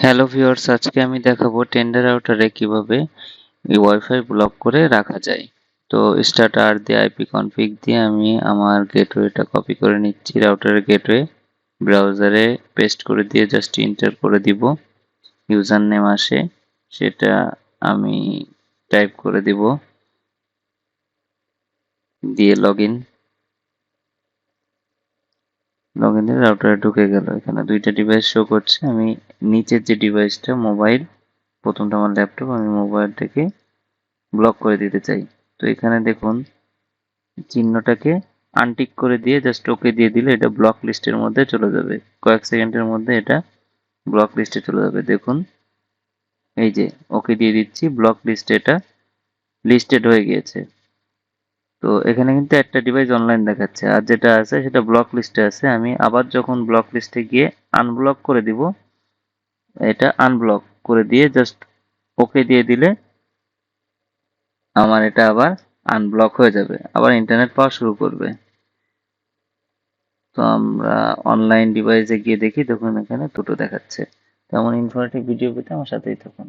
Hello viewers, আজকে আমি দেখাবো টেন্ডার রাউটারে কিভাবে এই ওয়াইফাই ব্লক করে রাখা যায়। তো স্টার্ট আর দিয়ে আইপি কনফিগ দিয়ে আমি আমার গেটওয়েটা কপি করে নিচ্ছি। রাউটারের গেটওয়ে ব্রাউজারে পেস্ট করে দিয়ে জাস্ট এন্টার করে দিব। ইউজার নেম আসে, সেটা আমি টাইপ করে দিব, দিয়ে লগইন দিয়ে রাউটারে ঢুকে গেল। এখানে দুইটা ডিভাইস শো করছে। আমি নিচের যে ডিভাইসটা মোবাইল, প্রথমটা আমার ল্যাপটপ, আমি মোবাইলটাকে ব্লক করে দিতে চাই। তো এখানে দেখুন চিহ্নটাকে আনটিক করে দিয়ে জাস্ট ওকে দিয়ে দিলে এটা ব্লক লিস্টের মধ্যে চলে যাবে। কয়েক সেকেন্ডের মধ্যে এটা ব্লক লিস্টে চলে যাবে। দেখুন এই যে ওকে দিয়ে দিচ্ছি, ব্লক লিস্টে এটা লিস্টেড হয়ে গিয়েছে। তো এখানে কিন্তু একটা ডিভাইস অনলাইন দেখাচ্ছে, আর যেটা আছে সেটা ব্লক লিস্টে আছে। আমি আবার যখন ব্লক লিস্টে গিয়ে আনব্লক করে দিব, এটা আনব্লক করে দিয়ে জাস্ট ওকে দিয়ে দিলে আমার এটা আবার আনব্লক হয়ে যাবে, আবার ইন্টারনেট পাওয়া শুরু করবে। তো আমরা অনলাইন ডিভাইসে গিয়ে দেখি, দেখুন এখানে দুটো দেখাচ্ছে। তেমন ইনফরমেটিভ ভিডিও পেতে আমার সাথেই থাকুন।